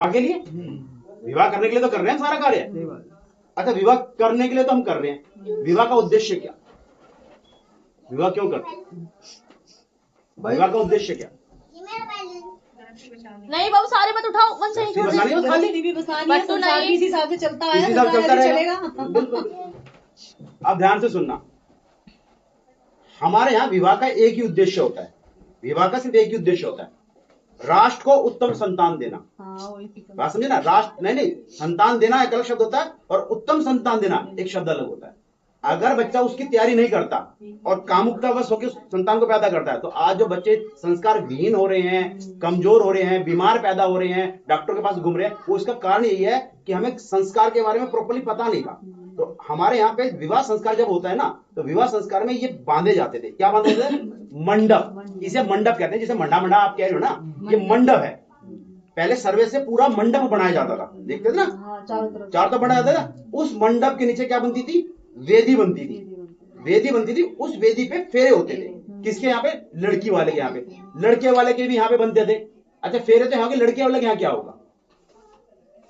के लिए विवाह करने के लिए तो कर रहे हैं सारा कार्य। अच्छा, विवाह करने के लिए तो हम कर रहे हैं, विवाह का उद्देश्य क्या? विवाह क्यों करते हैं? विवाह का उद्देश्य क्या? नहीं बाबू, सारे मत उठाओ, मन से छोड़ बसानी है, खाली भी बसानी है, संसार भी इसी हिसाब से चलता है, इसी हिसाब से चलता चलेगा। बिल्कुल। अब ध्यान से सुनना, हमारे यहाँ विवाह का एक ही उद्देश्य होता है, विवाह का सिर्फ एक ही उद्देश्य होता है, राष्ट्र को उत्तम संतान देना। बात समझे ना? राष्ट्र नहीं, संतान देना एक अलग शब्द होता है और उत्तम संतान देना एक शब्द अलग होता है। अगर बच्चा उसकी तैयारी नहीं करता और कामुकतावश होकर संतान को पैदा करता है, तो आज जो बच्चे संस्कार विहीन हो रहे हैं, कमजोर हो रहे हैं, बीमार पैदा हो रहे हैं, डॉक्टर के पास घूम रहे हैं, वो इसका कारण यही है कि हमें संस्कार के बारे में प्रॉपर्ली पता नहीं था। तो हमारे यहाँ पे विवाह संस्कार जब होता है ना, तो विवाह संस्कार में ये बांधे जाते थे। क्या बांधे थे? मंडप। इसे मंडप कहते हैं, जिसे मंडा मंडा आप कह रहे हो ना, ये मंडप है। पहले सर्वे से पूरा मंडप बनाया जाता था, देखते थे ना, चारों तरफ बनाया जाता था। उस मंडप के नीचे क्या बनती थी? वेदी बनती थी। वेदी बनती थी, उस वेदी पे फेरे होते थे। किसके यहाँ पे? लड़की वाले के यहाँ पे। लड़के वाले के भी यहाँ पे बनते थे। अच्छा, फेरे तो यहाँ के, लड़के वाले के यहाँ क्या होगा?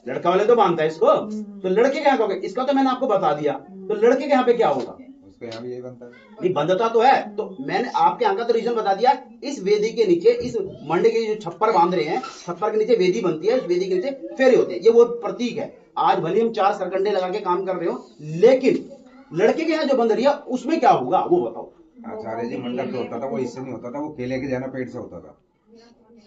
लड़का वाले तो बांधता है इसको, तो लड़के के यहाँ क्या होगा? इसका तो मैंने आपको बता दिया। तो लड़के के यहाँ पे क्या होगा? उसके यहाँ भी यही बनता है। नहीं, बंधता तो है। तो मैंने आपके यहाँ का तो रीजन बता दिया। इस वेदी के नीचे, इस मंडे के जो छप्पर बांध रहे हैं, छप्पर के नीचे वेदी बनती है, उस वेदी के नीचे फेरे होते हैं। ये वो प्रतीक है। आज भले हम 4 सरकंडे लगा के काम कर रहे हो, लेकिन लड़के के यहाँ जो बंध रही है उसमें क्या होगा वो बताओ। आचार्य जी, मंडप जो होता था वो इससे नहीं होता था, वो केले के जाना पेड़ से होता था।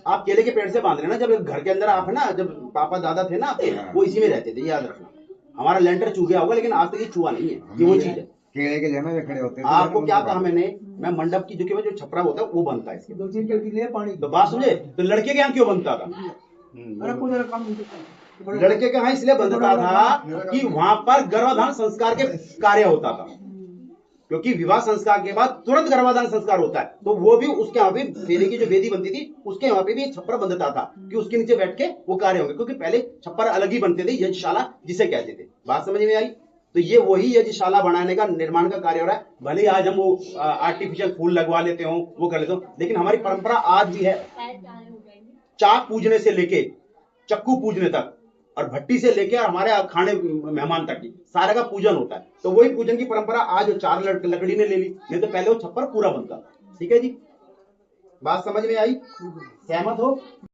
आप केले के पेड़ से बांध रहे ना, जब घर के अंदर आप है ना, जब पापा दादा थे ना आपके, वो इसी में रहते थे, याद रखना। हमारा लेंटर चू गया होगा, लेकिन आज तक ये चूहा नहीं है, ये वो चीज है। केले के जाना खड़े होते थे। आपको क्या कहा मैंने? मैं मंडप की जो छपरा होता है वो बनता है इसके, 2-3 के पानी। तो बात समझे? तो लड़के के यहाँ क्यों बनता था? लड़के के यहाँ इसलिए बनता था कि वहां पर गर्भाधान संस्कार के कार्य होता था, क्योंकि विवाह संस्कार के बाद तुरंत गर्भाधान संस्कार होता है। तो वो भी उसके यहाँ पे फेरे की जो वेदी बनती थी, उसके यहाँ पे भी छप्पर बंधता था कि उसके नीचे बैठ के वो कार्य होंगे, क्योंकि पहले छप्पर अलग ही बनते थे, यज्ञशाला जिसे कहते थे। बात समझ में आई? तो ये वही यज्ञशाला बनाने का, निर्माण का कार्य हो रहा है। भले ही आज हम वो आर्टिफिशियल फूल लगवा लेते हो, वो कर लेते हो, लेकिन हमारी परंपरा आज भी है। चाक पूजने से लेके चक्कू पूजने तक, और भट्टी से लेके और हमारे खाने मेहमान तक की सारे का पूजन होता है। तो वही पूजन की परंपरा आज 4 लकड़ी ने ले ली, नहीं तो पहले वो छप्पर पूरा बनता। ठीक है जी, बात समझ में आई? सहमत हो?